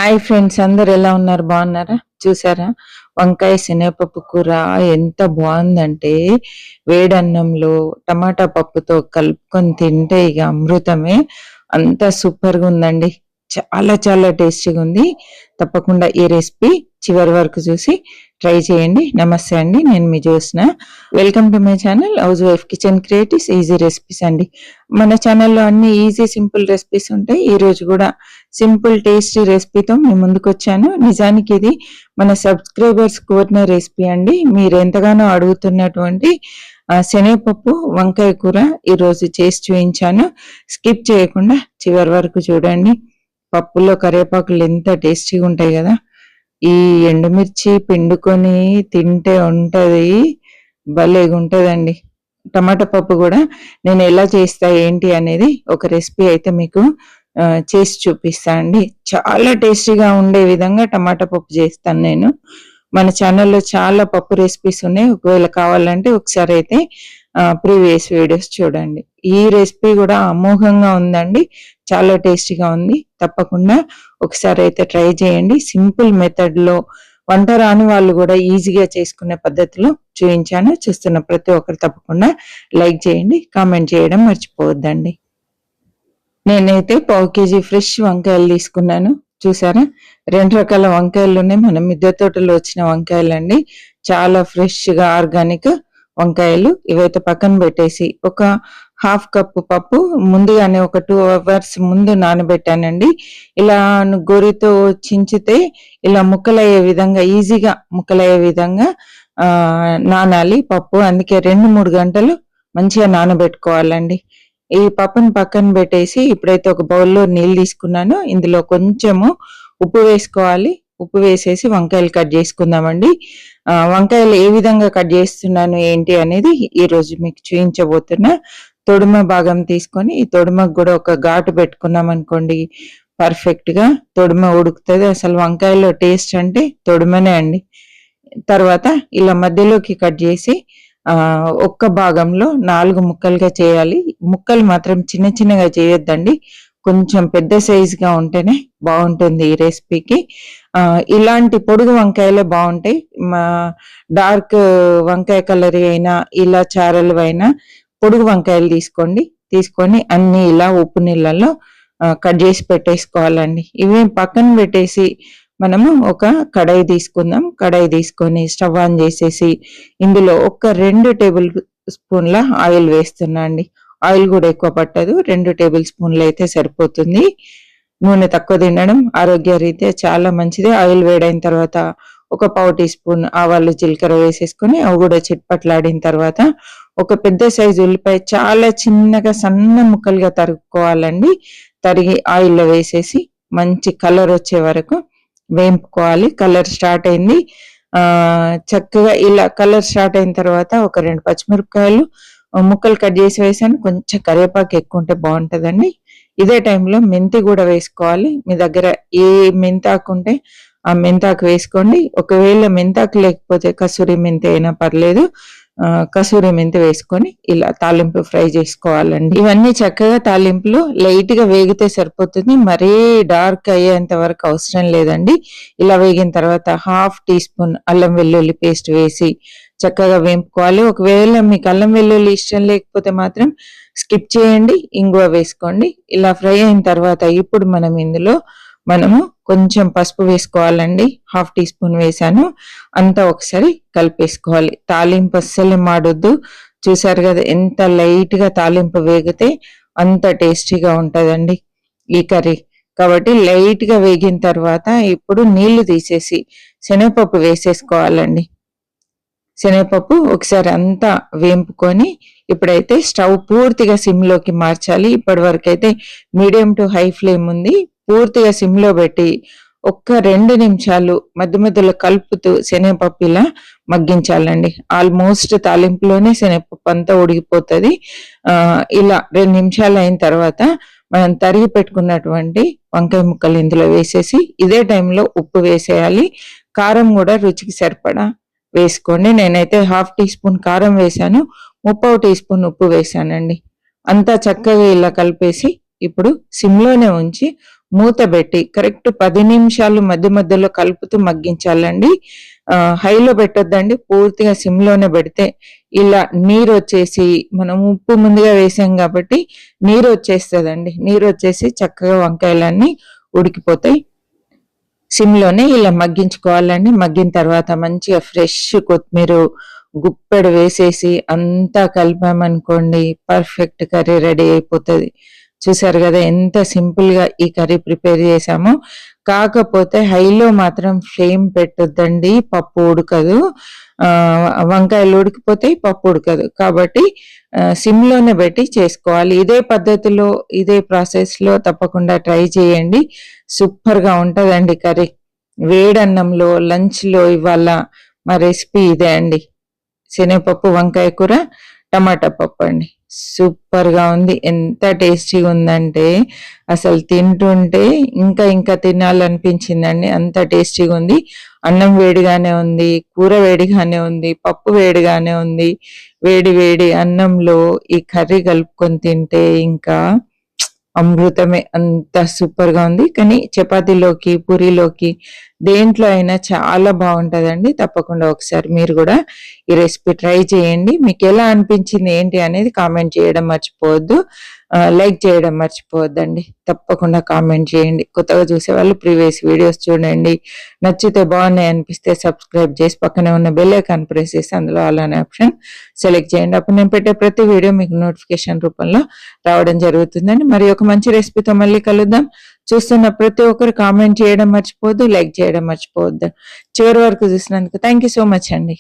Hi friends, అందరు ఎలా ఉన్నారు? బాగున్నారా? చూసారా వంకాయ శనగపప్పు కూర ఎంత బాగుందంటే వేడన్నంలో టమాటా పప్పుతో కలుపుకొని తింటే ఇక అమృతమే. అంత సూపర్ గా ఉందండి. చాలా చాలా టేస్టీగా ఉంది. తప్పకుండా ఈ రెసిపీ చివరి వరకు చూసి ట్రై చేయండి. నమస్తే అండి, నేను మీ Jyotsna. Welcome to my channel housewife kitchen creatives easy recipes అండి. మన ఛానల్లో అన్ని ఈజీ సింపుల్ రెసిపీస్ ఉంటాయి. ఈ రోజు కూడా సింపుల్ టేస్టీ రెసిపీతో మీ ముందుకు వచ్చాను. నిజానికి ఇది మన సబ్స్క్రైబర్స్ కోరిన రెసిపీ అండి. మీరు ఎంతగానో అడుగుతున్నటువంటి శనగపప్పు వంకాయ కూర ఈరోజు చేసి చూపించాను. స్కిప్ చేయకుండా చివరి వరకు చూడండి. పప్పులో కరివేపాకులు ఎంత టేస్టీగా ఉంటాయి కదా. ఈ ఎండుమిర్చి పిండుకొని తింటే ఉంటది, భలేగా ఉంటదండి. టమాటా పప్పు కూడా నేను ఎలా చేస్తా ఏంటి అనేది ఒక రెసిపీ అయితే మీకు చేసి చూపిస్తా అండి. చాలా టేస్టీగా ఉండే విధంగా టమాటా పప్పు చేస్తాను నేను. మన ఛానల్లో చాలా పప్పు రెసిపీస్ ఉన్నాయి. ఒకవేళ కావాలంటే ఒకసారి అయితే ప్రీవియస్ వీడియోస్ చూడండి. ఈ రెసిపీ కూడా అమోఘంగా ఉందండి, చాలా టేస్టీగా ఉంది. తప్పకుండా ఒకసారి అయితే ట్రై చేయండి. సింపుల్ మెథడ్ లో వంట రాని వాళ్ళు కూడా ఈజీగా చేసుకునే పద్ధతిలో చూపించాను. చూస్తున్న ప్రతి ఒక్కరు తప్పకుండా లైక్ చేయండి, కామెంట్ చేయడం మర్చిపోవద్దండి. నేనైతే 1/2 kg ఫ్రెష్ వంకాయలు తీసుకున్నాను. చూసారా, 2 రకాల వంకాయలు ఉన్నాయి. మన మిద్దె తోటలో వచ్చిన వంకాయలు అండి. చాలా ఫ్రెష్ గా ఆర్గానిక్ వంకాయలు. ఇవైతే పక్కన పెట్టేసి ఒక 1/2 కప్పు పప్పు ముందుగానే ఒక 2 hours ముందు నానబెట్టానండి. ఇలా గోరితో చించితే ఇలా ముక్కలయ్యే విధంగా, ఈజీగా ముక్కలయ్యే విధంగా నానాలి పప్పు. అందుకే 2-3 గంటలు మంచిగా నానబెట్టుకోవాలండి. ఈ పప్పును పక్కన పెట్టేసి ఇప్పుడైతే ఒక బౌల్లో నీళ్ళు తీసుకున్నాను. ఇందులో కొంచెము ఉప్పు వేసుకోవాలి. ఉప్పు వేసేసి వంకాయలు కట్ చేసుకుందామండి. వంకాయలు ఏ విధంగా కట్ చేస్తున్నాను ఏంటి అనేది ఈ రోజు మీకు చూపించబోతున్నా. తొడుమ భాగం తీసుకొని ఈ తొడుమకు కూడా ఒక ఘాటు పెట్టుకున్నాం అనుకోండి, పర్ఫెక్ట్ గా తొడుమ ఉడుకుతుంది. అసలు వంకాయలో టేస్ట్ అంటే తొడుమనే అండి. తర్వాత ఇలా మధ్యలోకి కట్ చేసి ఒక్క భాగంలో 4 ముక్కలుగా చేయాలి. ముక్కలు మాత్రం చిన్న చిన్నగా చేయొద్దండి, కొంచెం పెద్ద సైజుగా ఉంటేనే బాగుంటుంది ఈ రెసిపీకి. ఇలాంటి పొడుగు వంకాయలే బాగుంటాయి. డార్క్ వంకాయ కలర్ అయినా ఇలా చారలు అయినా పొడుగు వంకాయలు తీసుకొని అన్ని ఇలా ఉప్పు నీళ్ళల్లో కట్ చేసి పెట్టేసుకోవాలండి. ఇవి పక్కన పెట్టేసి మనము ఒక కడాయి తీసుకుందాం. కడాయి తీసుకొని స్టవ్ ఆన్ చేసేసి ఇందులో ఒక 2 టేబుల్ స్పూన్ల ఆయిల్ వేస్తున్నా అండి. ఆయిల్ కూడా ఎక్కువ పట్టదు, 2 టేబుల్ స్పూన్లు అయితే సరిపోతుంది. నూనె తక్కువ తినడం ఆరోగ్య రీత్యా చాలా మంచిది. ఆయిల్ వేడైన తర్వాత ఒక 1/4 టీ స్పూన్ ఆవాలు జీలకర్ర వేసేసుకొని అవి కూడా చిట్పట్లాడిన తర్వాత ఒక పెద్ద సైజు ఉల్లిపాయ చాలా చిన్నగా సన్న ముక్కలుగా తరుక్కోవాలండి. తరిగి ఆయిల్లో వేసేసి మంచి కలర్ వచ్చే వరకు వేంపుకోవాలి. కలర్ స్టార్ట్ అయింది, చక్కగా ఇలా కలర్ స్టార్ట్ అయిన తర్వాత ఒక 2 పచ్చిమిరపకాయలు ముక్కలు కట్ చేసి వేసాను. కొంచెం కరివేపాకు ఎక్కువ ఉంటే బాగుంటుందండి. ఇదే టైంలో మెంతి కూడా వేసుకోవాలి. మీ దగ్గర ఏ మెంతాకు ఉంటే ఆ మెంతాకు వేసుకోండి. ఒకవేళ మెంతాకు లేకపోతే కసూరి మెంతి అయినా పర్లేదు, కసూరి మెంతి వేసుకొని ఇలా తాలింపు ఫ్రై చేసుకోవాలండి. ఇవన్నీ చక్కగా తాలింపులు లైట్ గా వేగితే సరిపోతుంది, మరీ డార్క్ అయ్యేంత వరకు అవసరం లేదండి. ఇలా వేగిన తర్వాత 1/2 టీ స్పూన్ అల్లం వెల్లుల్లి పేస్ట్ వేసి చక్కగా వేపుకోవాలి. ఒకవేళ మీకు అల్లం వెల్లుల్లి ఇష్టం లేకపోతే మాత్రం స్కిప్ చేయండి, ఇంగువ వేసుకోండి. ఇలా ఫ్రై అయిన తర్వాత ఇప్పుడు ఇందులో మనము కొంచెం పసుపు వేసుకోవాలండి. 1/2 టీ స్పూన్ వేసాను. అంతా ఒకసారి కలిపేసుకోవాలి. తాలింపు అస్సలు మాడొద్దు. చూసారు కదా ఎంత లైట్ గా తాలింపు వేగితే అంత టేస్టీగా ఉంటదండి ఈ కర్రీ. కాబట్టి లైట్ గా వేగిన తర్వాత ఇప్పుడు నీళ్లు తీసేసి శనగపప్పు వేసేసుకోవాలండి. శనగపప్పు ఒకసారి అంతా వేంపుకొని ఇప్పుడైతే స్టవ్ పూర్తిగా సిమ్ లోకి మార్చాలి. ఇప్పటి వరకు అయితే మీడియం టు హై ఫ్లేమ్ ఉంది. పూర్తిగా సిమ్ లో పెట్టి ఒక్క 2 నిమిషాలు మధ్య మధ్యలో కలుపుతూ శనగపప్పు ఇలా మగ్గించాలండి. ఆల్మోస్ట్ తాలింపులోనే శనగపప్పు అంతా ఉడికిపోతుంది. ఇలా 2 నిమిషాలు అయిన తర్వాత మనం తరిగి పెట్టుకున్నటువంటి వంకాయ ముక్కలు ఇందులో వేసేసి ఇదే టైంలో ఉప్పు వేసేయాలి. కారం కూడా రుచికి సరిపడా వేసుకోండి. నేనైతే 1/2 టీ స్పూన్ కారం వేసాను, 3/4 టీ స్పూన్ ఉప్పు వేసానండి. అంతా చక్కగా ఇలా కలిపేసి ఇప్పుడు సిమ్ లోనే ఉంచి మూత పెట్టి కరెక్ట్ 10 నిమిషాలు మధ్య మధ్యలో కలుపుతూ మగ్గించాలండి. హైలో పెట్టొద్దండి, పూర్తిగా సిమ్లోనే పెడితే ఇలా నీరు వచ్చేసి, మనం ఉప్పు ముందుగా వేసాం కాబట్టి నీరు వచ్చేస్తుందండి. నీరు వచ్చేసి చక్కగా వంకాయలన్నీ ఉడికిపోతాయి. సిమ్లోనే ఇలా మగ్గించుకోవాలండి. మగ్గిన తర్వాత మంచిగా ఫ్రెష్ కొత్తిమీర గుప్పెడు వేసేసి అంతా కలిపామనుకోండి, పర్ఫెక్ట్ కర్రీ రెడీ అయిపోతుంది. చూసారు కదా ఎంత సింపుల్ గా ఈ కర్రీ ప్రిపేర్ చేసామో. కాకపోతే హైలో మాత్రం ఫ్లేమ్ పెట్టొద్దండి, పప్పు ఉడకదు. వంకాయలు ఉడికిపోతాయి, పప్పు ఉడకదు. కాబట్టి సిమ్లోనే పెట్టి చేసుకోవాలి. ఇదే పద్ధతిలో ఇదే ప్రాసెస్ లో తప్పకుండా ట్రై చేయండి. సూపర్ గా ఉంటదండి కర్రీ. వేడన్నంలో లంచ్ లో ఇవాళ మా రెసిపీ ఇదే అండి, శనగపప్పు వంకాయ కూర టమాటా పప్పు అండి. సూపర్ గా ఉంది, ఎంత టేస్టీగా ఉందంటే అసలు తింటుంటే ఇంకా ఇంకా తినాలనిపించిందండి, అంత టేస్టీగా ఉంది. అన్నం వేడిగానే ఉంది, కూర వేడిగానే ఉంది, పప్పు వేడిగానే ఉంది. వేడి వేడి అన్నంలో ఈ కర్రీ కలుపుకొని తింటే ఇంకా అమృతమే, అంత సూపర్ గా ఉంది. కానీ చపాతీలోకి పూరీలోకి దేంట్లో అయినా చాలా బాగుంటదండి. తప్పకుండా ఒకసారి మీరు కూడా ఈ రెసిపీ ట్రై చేయండి. మీకు ఎలా అనిపించింది ఏంటి అనేది కామెంట్ చేయడం మర్చిపోవద్దు, లైక్ చేయడం మర్చిపోవద్దండి. తప్పకుండా కామెంట్ చేయండి. కొత్తగా చూసే వాళ్ళు ప్రీవియస్ వీడియోస్ చూడండి. నచ్చితే బాగున్నాయి అనిపిస్తే సబ్స్క్రైబ్ చేసి పక్కనే ఉన్న బెల్ ఐకాన్ ప్రెస్ చేసి అందులో ఆల్ అనే ఆప్షన్ సెలెక్ట్ చేయండి. అప్పుడు నేను పెట్టే ప్రతి వీడియో మీకు నోటిఫికేషన్ రూపంలో రావడం జరుగుతుందండి. మరి ఒక మంచి రెసిపీతో మళ్ళీ కలుద్దాం. చూస్తున్న ప్రతి ఒక్కరు కామెంట్ చేయడం మర్చిపోవద్దు, లైక్ చేయడం మర్చిపోవద్దు. చివరి వరకు చూసినందుకు థ్యాంక్ యూ సో మచ్ అండి.